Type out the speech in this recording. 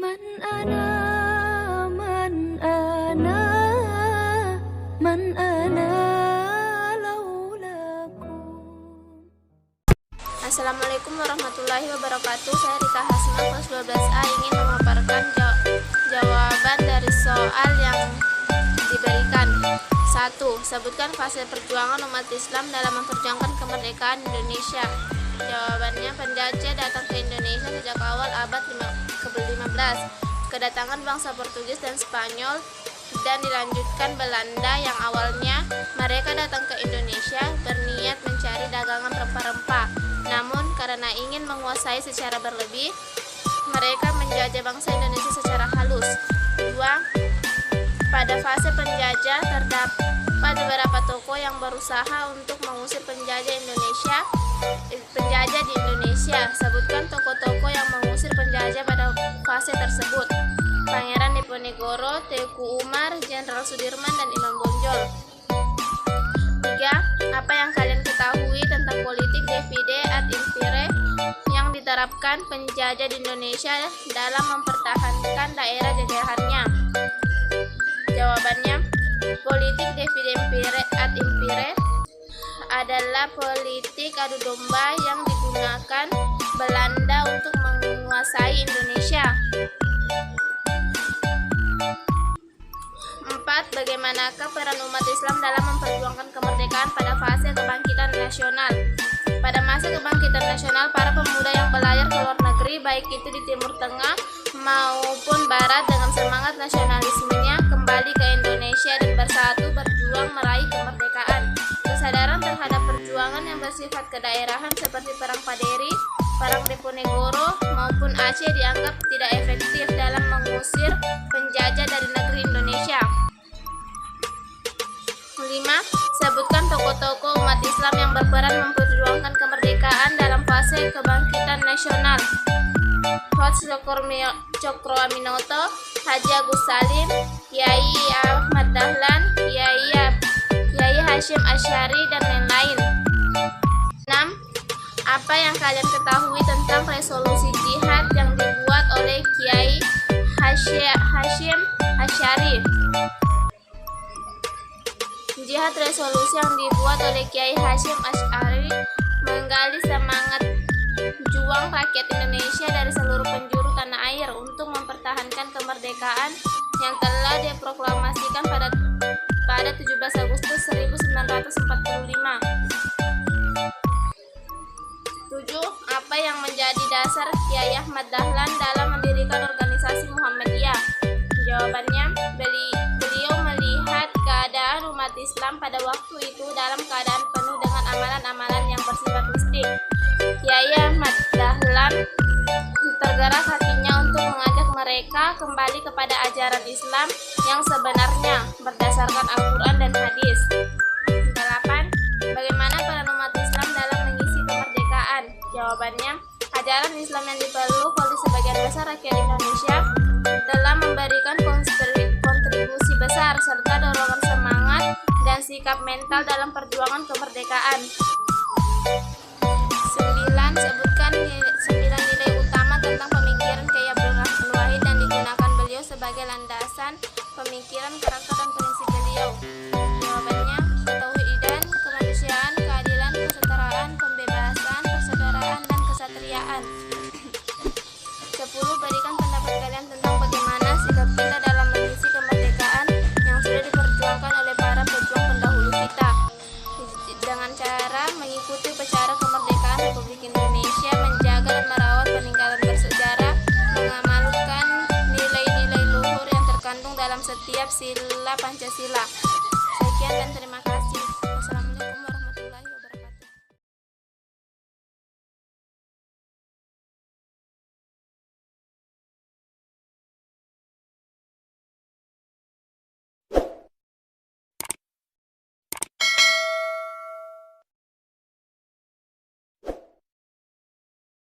Man ana, man ana, man ana laulakum. Assalamualaikum warahmatullahi wabarakatuh. Saya Rika Hasma, kelas 12A, ingin memaparkan jawaban dari soal yang diberikan. 1. Sebutkan fase perjuangan umat Islam dalam memperjuangkan kemerdekaan Indonesia. Jawabannya, penjajah datang ke Indonesia sejak awal abad ke-15. Kedatangan bangsa Portugis dan Spanyol dan dilanjutkan Belanda yang awalnya mereka datang ke Indonesia berniat mencari dagangan rempah-rempah. Namun karena ingin menguasai secara berlebih, mereka menjajah bangsa Indonesia secara halus. 2. Pada fase penjajah terdapat beberapa tokoh yang berusaha untuk mengusir penjajah di Indonesia. Sebutkan tokoh-tokoh yang mengusir penjajah pada fase tersebut. Pangeran Diponegoro, Teuku Umar, Jenderal Sudirman, dan Imam Bonjol. 3. Apa yang kalian ketahui tentang politik divide et impere yang diterapkan penjajah di Indonesia dalam mempertahankan daerah jajahannya? Jawabannya, politik divide et impere adalah politik adu domba yang digunakan Belanda untuk menguasai Indonesia. 4. Bagaimanakah peran umat Islam dalam memperjuangkan kemerdekaan pada fase kebangkitan nasional? Pada masa kebangkitan nasional, para pemuda yang berlayar ke luar negeri, baik itu di Timur Tengah maupun Barat, dengan semangat nasionalismenya kembali ke Indonesia dan bersatu berjuang meraih kemerdekaan. Kesadaran terhadap perjuangan yang bersifat kedaerahan seperti Perang Paderi, Perang Diponegoro maupun Aceh dianggap tidak efektif dalam mengusir penjajah dari negeri Indonesia. 5. Sebutkan tokoh-tokoh umat Islam yang berperan memperjuangkan kemerdekaan dalam fase kebangkitan nasional. Hots Cokroaminoto, Haji Agus Salim, Kiai Ahmad Dahlan, Kiai Hasyim Asy'ari, dan lain-lain. 6. Apa yang kalian ketahui tentang resolusi jihad yang dibuat oleh Kiai Hasyim Asy'ari? Jihad resolusi yang dibuat oleh Kiai Hasyim Asy'ari menggali semangat juang rakyat Indonesia dari seluruh penjuru tanah air untuk mempertahankan kemerdekaan yang telah diproklamasikan pada 17 Agustus 1945. 7. Apa yang menjadi dasar Kiai Ahmad Dahlan dalam mendirikan organisasi Muhammadiyah? Jawabannya, beliau melihat keadaan umat Islam pada waktu itu dalam keadaan penuh dengan amalan-amalan yang bersifat mistik. Kiai Ahmad Dahlan tergerak hatinya untuk mengajak mereka kembali kepada ajaran Islam yang sebenarnya berdasarkan Al-Quran dan hadis. 8. Bagaimana peran umat Islam dalam mengisi kemerdekaan? Jawabannya, ajaran Islam yang dipeluk oleh sebagian besar rakyat Indonesia telah memberikan kontribusi besar serta dorongan semangat dan sikap mental dalam perjuangan kemerdekaan. 9. Sebutkan 9 nilai utama tentang pemikiran Kiai Abdul Rahman Wahid dan digunakan beliau sebagai landasan pemikiran, karakter, dan prinsip beliau. Jawabannya, ketauhidan, kemanusiaan, keadilan, kesetaraan, pembebasan, persaudaraan, dan kesatriaan. 10. Berikan pendapat kalian tentang bagaimana sikap kita dalam mengisi kemerdekaan yang sudah diperjuangkan oleh para pejuang pendahulu kita, dengan cara mengikuti upacara kemerdekaan Republik Indonesia, menjaga dan merawat peninggalan bersejarah, mengamalkan nilai-nilai luhur yang terkandung dalam setiap sila Pancasila.